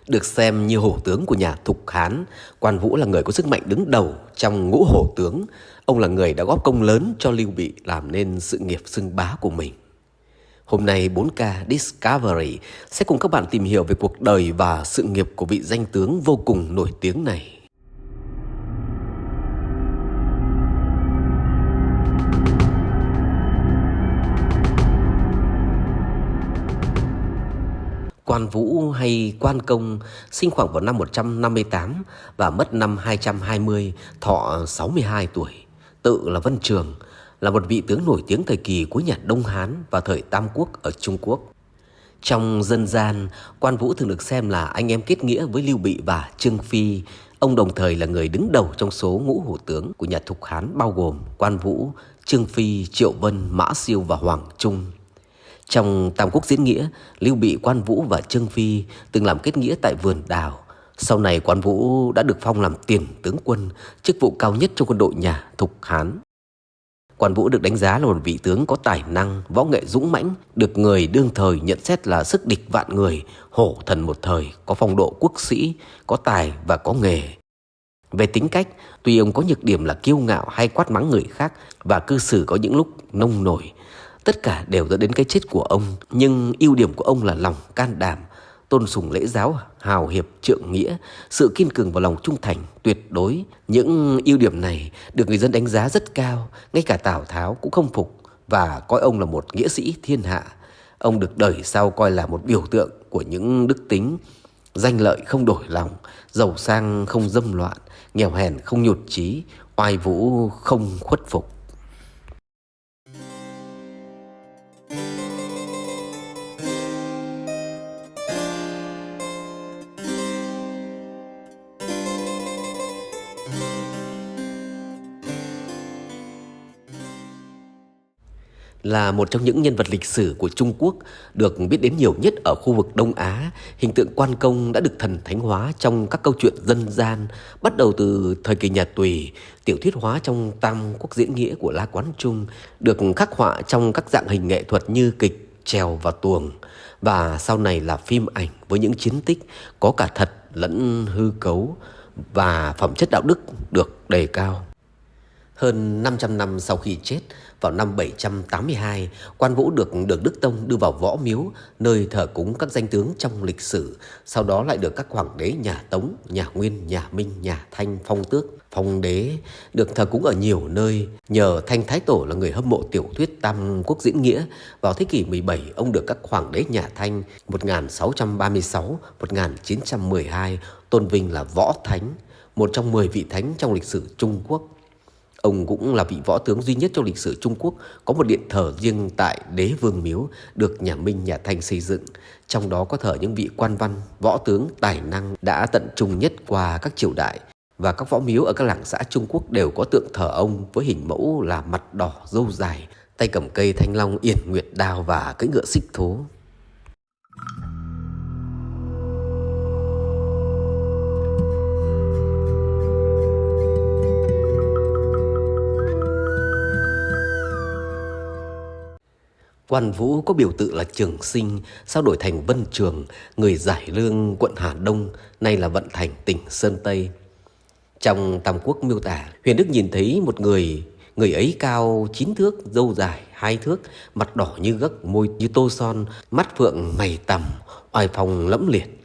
Được xem như hổ tướng của nhà Thục Hán, Quan Vũ là người có sức mạnh đứng đầu trong ngũ hổ tướng. Ông là người đã góp công lớn cho Lưu Bị làm nên sự nghiệp xưng bá của mình. Hôm nay 4K Discovery sẽ cùng các bạn tìm hiểu về cuộc đời và sự nghiệp của vị danh tướng vô cùng nổi tiếng này. Quan Vũ hay Quan Công sinh khoảng vào năm 158 và mất năm 220, thọ 62 tuổi. Tự là Vân Trường, là một vị tướng nổi tiếng thời kỳ cuối nhà Đông Hán và thời Tam Quốc ở Trung Quốc. Trong dân gian, Quan Vũ thường được xem là anh em kết nghĩa với Lưu Bị và Trương Phi. Ông đồng thời là người đứng đầu trong số ngũ hổ tướng của nhà Thục Hán, bao gồm Quan Vũ, Trương Phi, Triệu Vân, Mã Siêu và Hoàng Trung. Trong Tam Quốc diễn nghĩa, Lưu Bị, Quan Vũ và Trương Phi từng làm kết nghĩa tại Vườn Đào. Sau này Quan Vũ đã được phong làm tiền tướng quân, chức vụ cao nhất trong quân đội nhà Thục Hán. Quan Vũ được đánh giá là một vị tướng có tài năng, võ nghệ dũng mãnh, được người đương thời nhận xét là sức địch vạn người, hổ thần một thời, có phong độ quốc sĩ, có tài và có nghề. Về tính cách, tuy ông có nhược điểm là kiêu ngạo hay quát mắng người khác và cư xử có những lúc nông nổi, tất cả đều dẫn đến cái chết của ông, nhưng ưu điểm của ông là lòng can đảm, tôn sùng lễ giáo, hào hiệp trượng nghĩa, sự kiên cường và lòng trung thành tuyệt đối. Những ưu điểm này được người dân đánh giá rất cao, ngay cả Tào Tháo cũng không phục và coi ông là một nghĩa sĩ thiên hạ. Ông được đời sau coi là một biểu tượng của những đức tính: danh lợi không đổi lòng, giàu sang không dâm loạn, nghèo hèn không nhụt chí, oai vũ không khuất phục. Là một trong những nhân vật lịch sử của Trung Quốc được biết đến nhiều nhất ở khu vực Đông Á, hình tượng Quan Công đã được thần thánh hóa trong các câu chuyện dân gian, bắt đầu từ thời kỳ nhà Tùy, tiểu thuyết hóa trong Tam Quốc diễn nghĩa của La Quán Trung, được khắc họa trong các dạng hình nghệ thuật như kịch, chèo và tuồng, và sau này là phim ảnh với những chiến tích có cả thật lẫn hư cấu và phẩm chất đạo đức được đề cao. Hơn 500 năm sau khi chết, vào năm 782, Quan Vũ được Đường Đức Tông đưa vào Võ Miếu, nơi thờ cúng các danh tướng trong lịch sử. Sau đó lại được các hoàng đế nhà Tống, nhà Nguyên, nhà Minh, nhà Thanh phong tước, phong đế, được thờ cúng ở nhiều nơi. Nhờ Thanh Thái Tổ là người hâm mộ tiểu thuyết Tam Quốc diễn nghĩa, vào thế kỷ 17, ông được các hoàng đế nhà Thanh 1636-1912 tôn vinh là Võ Thánh, một trong 10 vị thánh trong lịch sử Trung Quốc. Ông cũng là vị võ tướng duy nhất trong lịch sử Trung Quốc có một điện thờ riêng tại Đế Vương Miếu được nhà Minh, nhà Thanh xây dựng. Trong đó có thờ những vị quan văn, võ tướng tài năng đã tận trung nhất qua các triều đại. Và các võ miếu ở các làng xã Trung Quốc đều có tượng thờ ông với hình mẫu là mặt đỏ, râu dài, tay cầm cây thanh long, yển nguyệt đao và cưỡi ngựa xích thố. Quan Vũ có biểu tự là Trường Sinh, sau đổi thành Vân Trường, người giải lương quận Hà Đông, nay là Vận Thành, tỉnh Sơn Tây. Trong Tam Quốc miêu tả, Huyền Đức nhìn thấy một người ấy cao 9 thước, râu dài 2 thước, mặt đỏ như gấc, môi như tô son, mắt phượng mày tằm, oai phong lẫm liệt.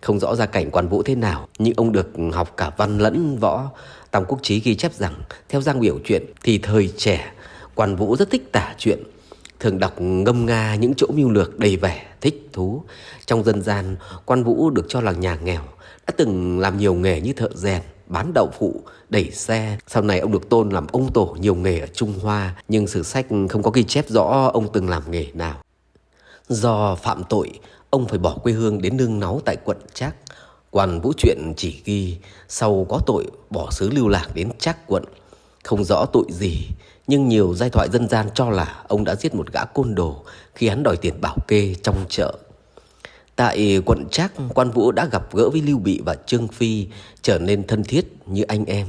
Không rõ gia cảnh Quan Vũ thế nào, nhưng ông được học cả văn lẫn võ. Tam Quốc Chí ghi chép rằng, theo Giang Biểu truyện thì thời trẻ, Quan Vũ rất thích tả chuyện, thường đọc ngâm nga những chỗ mưu lược đầy vẻ thích thú. Trong dân gian, Quan Vũ được cho là nhà nghèo, đã từng làm nhiều nghề như thợ rèn, bán đậu phụ, đẩy xe. Sau này ông được tôn làm ông tổ nhiều nghề ở Trung Hoa, nhưng sử sách không có ghi chép rõ ông từng làm nghề nào. Do phạm tội, ông phải bỏ quê hương đến nương náu tại quận Trác. Quan Vũ truyện chỉ ghi sau có tội bỏ xứ lưu lạc đến Trác quận, không rõ tội gì. Nhưng nhiều giai thoại dân gian cho là ông đã giết một gã côn đồ khi hắn đòi tiền bảo kê trong chợ. Tại quận Trác, Quan Vũ đã gặp gỡ với Lưu Bị và Trương Phi, trở nên thân thiết như anh em.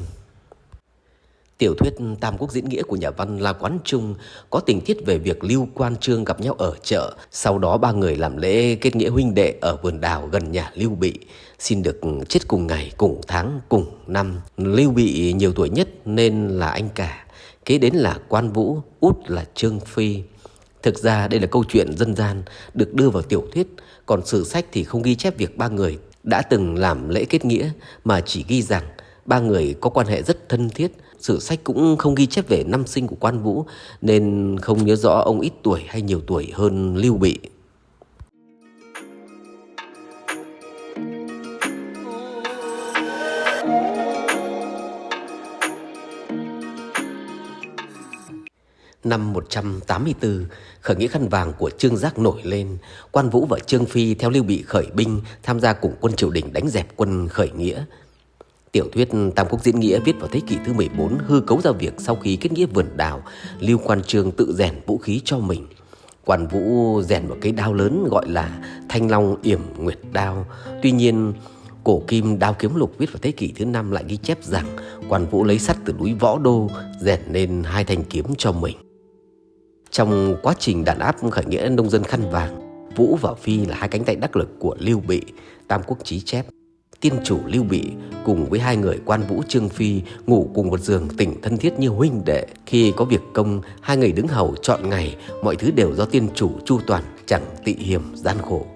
Tiểu thuyết Tam Quốc diễn nghĩa của nhà văn La Quán Trung có tình tiết về việc Lưu Quan Chương gặp nhau ở chợ, sau đó ba người làm lễ kết nghĩa huynh đệ ở vườn đào gần nhà Lưu Bị, xin được chết cùng ngày, cùng tháng, cùng năm. Lưu Bị nhiều tuổi nhất nên là anh cả, kế đến là Quan Vũ, út là Trương Phi. Thực ra đây là câu chuyện dân gian được đưa vào tiểu thuyết, còn sử sách thì không ghi chép việc ba người đã từng làm lễ kết nghĩa, mà chỉ ghi rằng ba người có quan hệ rất thân thiết. Sử sách cũng không ghi chép về năm sinh của Quan Vũ, nên không nhớ rõ ông ít tuổi hay nhiều tuổi hơn Lưu Bị. Năm 184, khởi nghĩa khăn vàng của Trương Giác nổi lên. Quan Vũ và Trương Phi theo Lưu Bị khởi binh tham gia cùng quân triều đình đánh dẹp quân khởi nghĩa. Tiểu thuyết Tam Quốc diễn nghĩa viết vào thế kỷ thứ 14 hư cấu ra việc sau khi kết nghĩa vườn đào, Lưu Quan Chương tự rèn vũ khí cho mình. Quan Vũ rèn một cái đao lớn gọi là Thanh Long Yểm Nguyệt Đao. Tuy nhiên, Cổ Kim Đao Kiếm Lục viết vào thế kỷ thứ 5 lại ghi chép rằng Quan Vũ lấy sắt từ núi Võ Đô rèn nên hai thanh kiếm cho mình. Trong quá trình đàn áp khởi nghĩa nông dân khăn vàng, Vũ và Phi là hai cánh tay đắc lực của Lưu Bị. Tam Quốc chí chép tiên chủ Lưu Bị cùng với hai người Quan Vũ Trương Phi ngủ cùng một giường, tình thân thiết như huynh đệ. Khi có việc công, hai người đứng hầu trọn ngày, mọi thứ đều do tiên chủ chu toàn, chẳng tị hiềm gian khổ.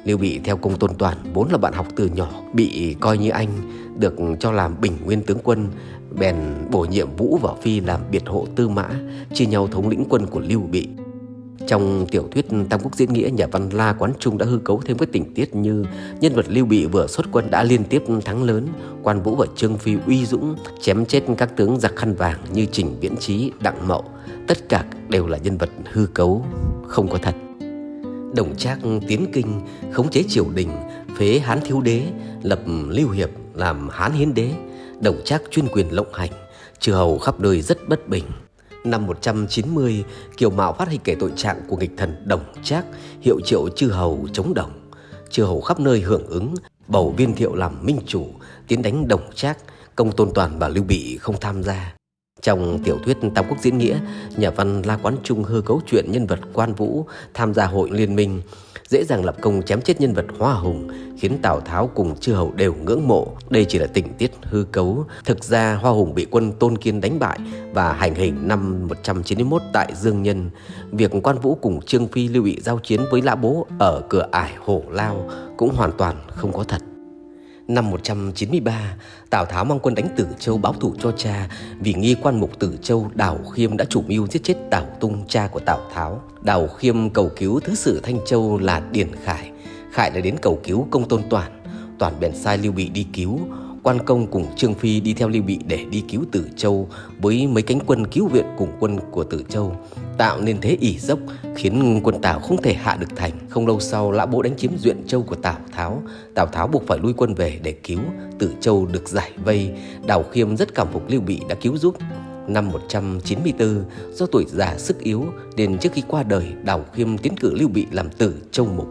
Lưu Bị theo Công Tôn Toàn vốn là bạn học từ nhỏ, bị coi như anh, được cho làm Bình Nguyên tướng quân, bèn bổ nhiệm Vũ và Phi làm biệt hộ tư mã, chia nhau thống lĩnh quân của Lưu Bị. Trong tiểu thuyết Tam Quốc diễn nghĩa, nhà văn La Quán Trung đã hư cấu thêm các tình tiết như nhân vật Lưu Bị vừa xuất quân đã liên tiếp thắng lớn, Quan Vũ và Trương Phi uy dũng chém chết các tướng giặc khăn vàng như Trình Viễn Chí, Đặng Mậu. Tất cả đều là nhân vật hư cấu, không có thật. Đồng Trác tiến kinh, khống chế triều đình, phế Hán thiếu đế, lập Lưu Hiệp làm Hán hiến đế. Đồng Trác chuyên quyền lộng hành, chư hầu khắp nơi rất bất bình. Năm 190, Kiều Mạo phát hành kể tội trạng của nghịch thần Đồng Trác, hiệu triệu chư hầu chống Đồng. Chư hầu khắp nơi hưởng ứng, bầu Viên Thiệu làm minh chủ, tiến đánh Đồng Trác. Công Tôn Toàn và Lưu Bị không tham gia. Trong tiểu thuyết Tam Quốc diễn nghĩa, nhà văn La Quán Trung hư cấu chuyện nhân vật Quan Vũ tham gia hội liên minh, dễ dàng lập công chém chết nhân vật Hoa Hùng, khiến Tào Tháo cùng chư hầu đều ngưỡng mộ. Đây chỉ là tình tiết hư cấu. Thực ra Hoa Hùng bị quân Tôn Kiên đánh bại và hành hình năm 191 tại Dương Nhân. Việc Quan Vũ cùng Trương Phi Lưu Bị giao chiến với Lã Bố ở cửa ải Hổ Lao cũng hoàn toàn không có thật. Năm 193, Tào Tháo mang quân đánh Tử Châu báo thù cho cha, vì nghi quan mục Tử Châu Đào Khiêm đã chủ mưu giết chết Tào Tung, cha của Tào Tháo. Đào Khiêm cầu cứu thứ sử Thanh Châu là Điền Khải. Khải đã đến cầu cứu Công Tôn Toàn. Toàn bèn sai Lưu Bị đi cứu. Quan Công cùng Trương Phi đi theo Lưu Bị để đi cứu Tử Châu với mấy cánh quân cứu viện cùng quân của Tử Châu, tạo nên thế ỉ dốc khiến quân Tào không thể hạ được thành. Không lâu sau, Lã Bố đánh chiếm Duyện Châu của Tào Tháo. Tào Tháo buộc phải lui quân về để cứu. Tử Châu được giải vây. Đào Khiêm rất cảm phục Lưu Bị đã cứu giúp. Năm 194, do tuổi già sức yếu nên trước khi qua đời, Đào Khiêm tiến cử Lưu Bị làm Tử Châu mục.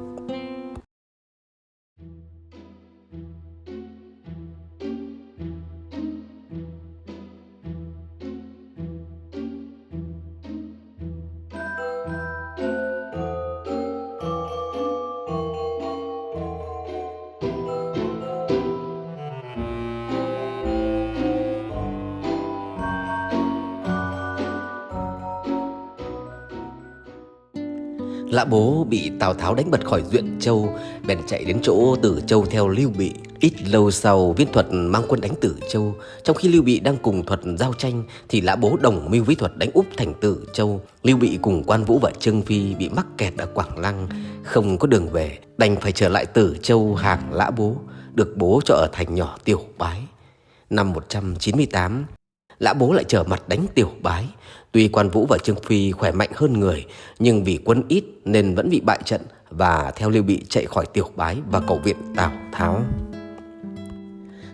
Lã Bố bị Tào Tháo đánh bật khỏi Duyện Châu, bèn chạy đến chỗ Tử Châu theo Lưu Bị. Ít lâu sau, Viên Thuật mang quân đánh Tử Châu. Trong khi Lưu Bị đang cùng Thuật giao tranh thì Lã Bố đồng mưu với Thuật đánh úp thành Tử Châu. Lưu Bị cùng Quan Vũ và Trương Phi bị mắc kẹt ở Quảng Lăng, không có đường về, đành phải trở lại Tử Châu hàng Lã Bố, được bố cho ở thành nhỏ Tiểu Bái. Năm 198, Lã Bố lại trở mặt đánh Tiểu Bái. Tuy Quan Vũ và Trương Phi khỏe mạnh hơn người, nhưng vì quân ít nên vẫn bị bại trận và theo Lưu Bị chạy khỏi Tiểu Bái và cầu viện Tào Tháo.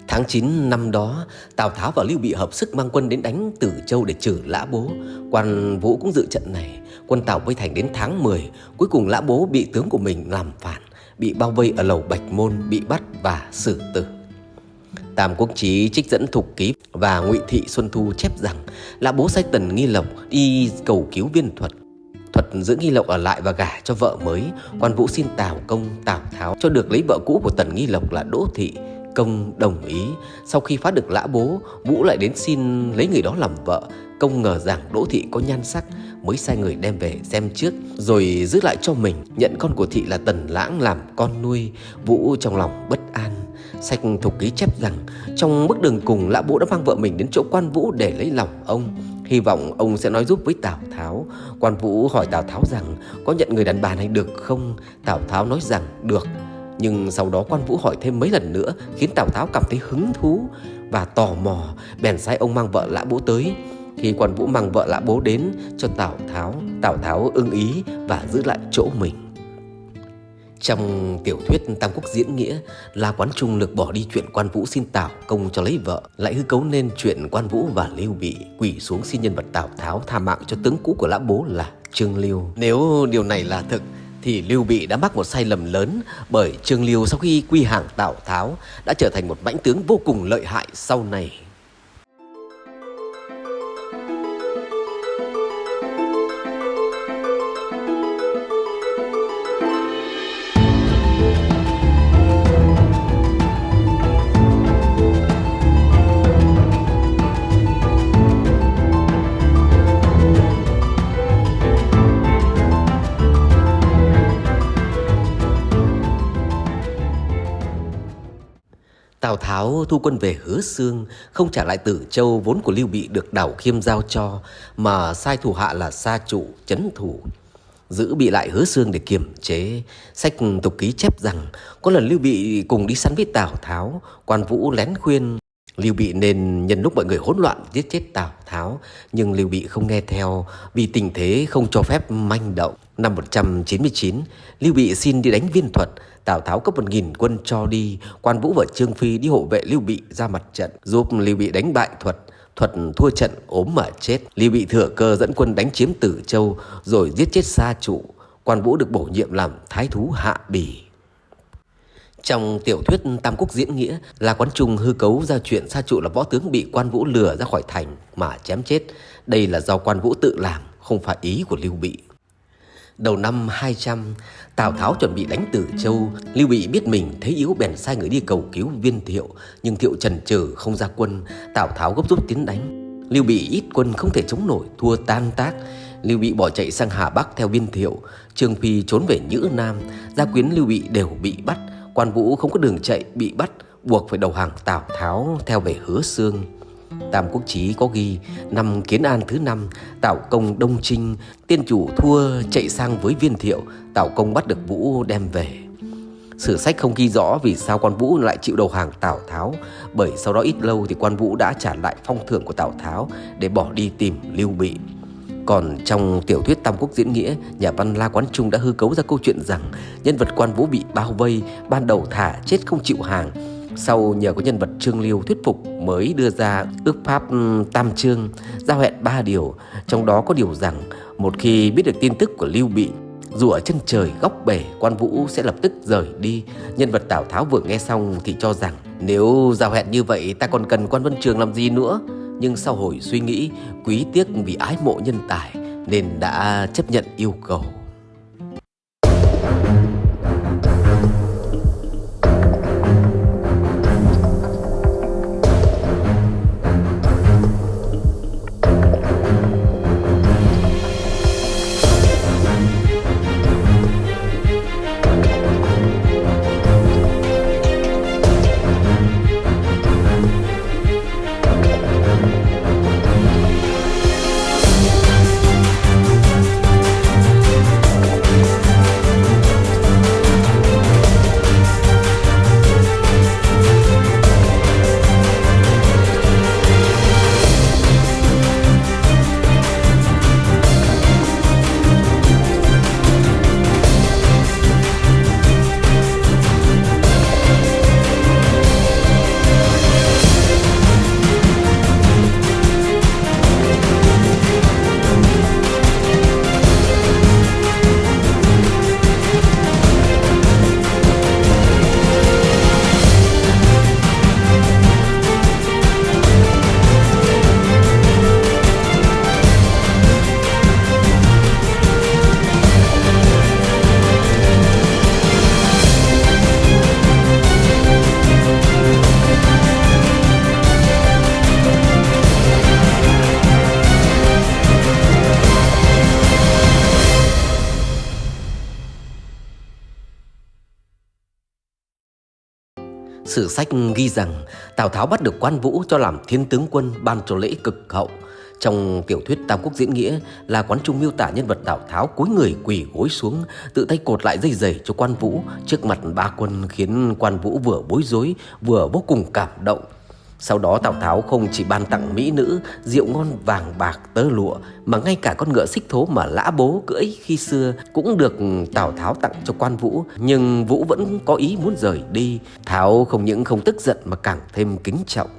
Tháng 9 năm đó, Tào Tháo và Lưu Bị hợp sức mang quân đến đánh Tử Châu để trừ Lã Bố. Quan Vũ cũng dự trận này. Quân Tào vây thành đến tháng 10, cuối cùng Lã Bố bị tướng của mình làm phản, bị bao vây ở lầu Bạch Môn, bị bắt và xử tử. Tam Quốc Chí trích dẫn Thục Ký và Ngụy Thị Xuân Thu chép rằng Lã Bố sai Tần Nghi Lộc đi cầu cứu Viên Thuật. Thuật giữ Nghi Lộc ở lại và gả cho vợ mới. Quan Vũ xin Tào Công, Tào Tháo cho được lấy vợ cũ của Tần Nghi Lộc là Đỗ Thị. Công đồng ý. Sau khi phá được Lã Bố, Vũ lại đến xin lấy người đó làm vợ. Công ngờ rằng Đỗ Thị có nhan sắc, mới sai người đem về xem trước, rồi giữ lại cho mình, nhận con của Thị là Tần Lãng làm con nuôi. Vũ trong lòng bất an. Sách Thục Ký chép rằng trong bước đường cùng, Lã Bố đã mang vợ mình đến chỗ Quan Vũ để lấy lòng ông, hy vọng ông sẽ nói giúp với Tào Tháo. Quan Vũ hỏi Tào Tháo rằng có nhận người đàn bà này được không? Tào Tháo nói rằng được. Nhưng sau đó Quan Vũ hỏi thêm mấy lần nữa, khiến Tào Tháo cảm thấy hứng thú và tò mò, bèn sai ông mang vợ Lã Bố tới. Khi Quan Vũ mang vợ Lã Bố đến cho Tào Tháo ưng ý và giữ lại chỗ mình. Trong tiểu thuyết Tam Quốc Diễn Nghĩa, La Quán Trung lược bỏ đi chuyện Quan Vũ xin Tào Công cho lấy vợ, lại hư cấu nên chuyện Quan Vũ và Lưu Bị quỳ xuống xin nhân vật Tào Tháo tha mạng cho tướng cũ của Lã Bố là Trương Liêu. Nếu điều này là thực thì Lưu Bị đã mắc một sai lầm lớn, bởi Trương Liêu sau khi quy hàng Tào Tháo đã trở thành một mãnh tướng vô cùng lợi hại sau này. Tào Tháo thu quân về Hứa Xương, không trả lại Tử Châu vốn của Lưu Bị được Đào Khiêm giao cho, mà sai thủ hạ là Sa Trụ trấn thủ, giữ Bị lại Hứa Xương để kiềm chế. Sách Thục Ký chép rằng có lần Lưu Bị cùng đi săn với Tào Tháo, Quan Vũ lén khuyên Lưu Bị nên nhân lúc mọi người hỗn loạn giết chết Tào Tháo, nhưng Lưu Bị không nghe theo vì tình thế không cho phép manh động. Năm 199, Lưu Bị xin đi đánh Viên Thuật. Tào Tháo cấp 1000 quân cho đi. Quan Vũ và Trương Phi đi hộ vệ Lưu Bị ra mặt trận, giúp Lưu Bị đánh bại Thuật. Thuật thua trận ốm mà chết. Lưu Bị thừa cơ dẫn quân đánh chiếm Tử Châu rồi giết chết Sa Trụ. Quan Vũ được bổ nhiệm làm thái thú Hạ Bỉ. Trong tiểu thuyết Tam Quốc Diễn Nghĩa, La Quán Trung hư cấu ra chuyện Sa Trụ là võ tướng bị Quan Vũ lừa ra khỏi thành mà chém chết. Đây là do Quan Vũ tự làm, không phải ý của Lưu Bị. Đầu năm 200, Tào Tháo chuẩn bị đánh Tử Châu. Lưu Bị biết mình thấy yếu bèn sai người đi cầu cứu Viên Thiệu, nhưng Thiệu chần chừ không ra quân. Tào Tháo gấp rút tiến đánh. Lưu Bị ít quân không thể chống nổi, thua tan tác. Lưu Bị bỏ chạy sang Hà Bắc theo Viên Thiệu. Trương Phi trốn về Nhữ Nam. Gia quyến Lưu Bị đều bị bắt. Quan Vũ không có đường chạy, bị bắt, buộc phải đầu hàng Tào Tháo theo về Hứa Xương. Tam Quốc Chí có ghi năm Kiến An thứ 5, Tào Công đông chinh, tiên chủ thua chạy sang với Viên Thiệu. Tào Công bắt được Vũ đem về. Sử sách không ghi rõ vì sao Quan Vũ lại chịu đầu hàng Tào Tháo, bởi sau đó ít lâu thì Quan Vũ đã trả lại phong thưởng của Tào Tháo để bỏ đi tìm Lưu Bị. Còn trong tiểu thuyết Tam Quốc Diễn Nghĩa, nhà văn La Quán Trung đã hư cấu ra câu chuyện rằng nhân vật Quan Vũ bị bao vây, ban đầu thả chết không chịu hàng, sau nhờ có nhân vật Trương Liêu thuyết phục mới đưa ra ước pháp tam chương, giao hẹn 3 điều. Trong đó có điều rằng một khi biết được tin tức của Lưu Bị, dù ở chân trời góc bể, Quan Vũ sẽ lập tức rời đi. Nhân vật Tào Tháo vừa nghe xong thì cho rằng nếu giao hẹn như vậy ta còn cần Quan Vân Trường làm gì nữa. Nhưng sau hồi suy nghĩ, quý tiếc vì ái mộ nhân tài nên đã chấp nhận yêu cầu. Sử sách ghi rằng Tào Tháo bắt được Quan Vũ cho làm thiên tướng quân, ban cho lễ cực hậu. Trong tiểu thuyết Tam Quốc diễn nghĩa là Quán Trung miêu tả nhân vật Tào Tháo cúi người quỳ gối xuống, tự tay cột lại dây giày cho Quan Vũ trước mặt ba quân, khiến Quan Vũ vừa bối rối vừa vô cùng cảm động. Sau đó Tào Tháo không chỉ ban tặng mỹ nữ, rượu ngon, vàng bạc, tơ lụa, mà ngay cả con ngựa xích thố mà Lã Bố cưỡi khi xưa cũng được Tào Tháo tặng cho Quan Vũ. Nhưng Vũ vẫn có ý muốn rời đi. Tháo không những không tức giận mà càng thêm kính trọng.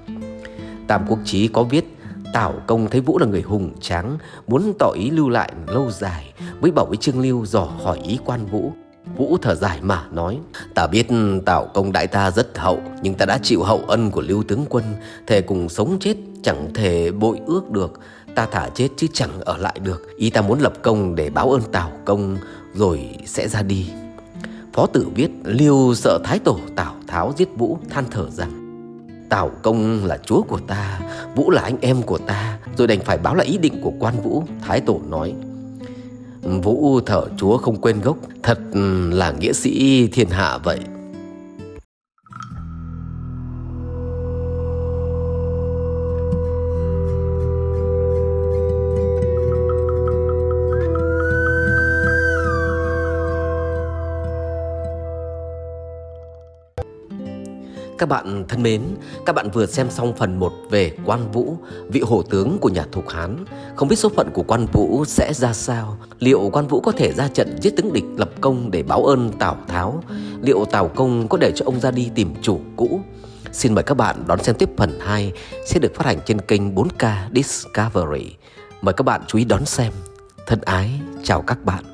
Tam Quốc Chí có viết: Tào Công thấy Vũ là người hùng tráng, muốn tỏ ý lưu lại lâu dài, mới bảo với Trương Lưu dò hỏi ý Quan Vũ. Vũ thở dài mà nói: Ta biết Tào Công đại ta rất hậu, nhưng ta đã chịu hậu ân của Lưu tướng quân, thề cùng sống chết chẳng thể bội ước được. Ta thả chết chứ chẳng ở lại được. Ý ta muốn lập công để báo ơn Tào Công rồi sẽ ra đi. Phó Tử viết: Lưu sợ Thái Tổ Tào Tháo giết Vũ, than thở rằng: Tào Công là chúa của ta, Vũ là anh em của ta, rồi đành phải báo lại ý định của Quan Vũ. Thái Tổ nói: Vũ thờ chúa không quên gốc, thật là nghĩa sĩ thiên hạ vậy. Các bạn thân mến, các bạn vừa xem xong phần 1 về Quan Vũ, vị hổ tướng của nhà Thục Hán. Không biết số phận của Quan Vũ sẽ ra sao? Liệu Quan Vũ có thể ra trận giết tướng địch lập công để báo ơn Tào Tháo? Liệu Tào Công có để cho ông ra đi tìm chủ cũ? Xin mời các bạn đón xem tiếp phần 2 sẽ được phát hành trên kênh 4K Discovery. Mời các bạn chú ý đón xem. Thân ái, chào các bạn.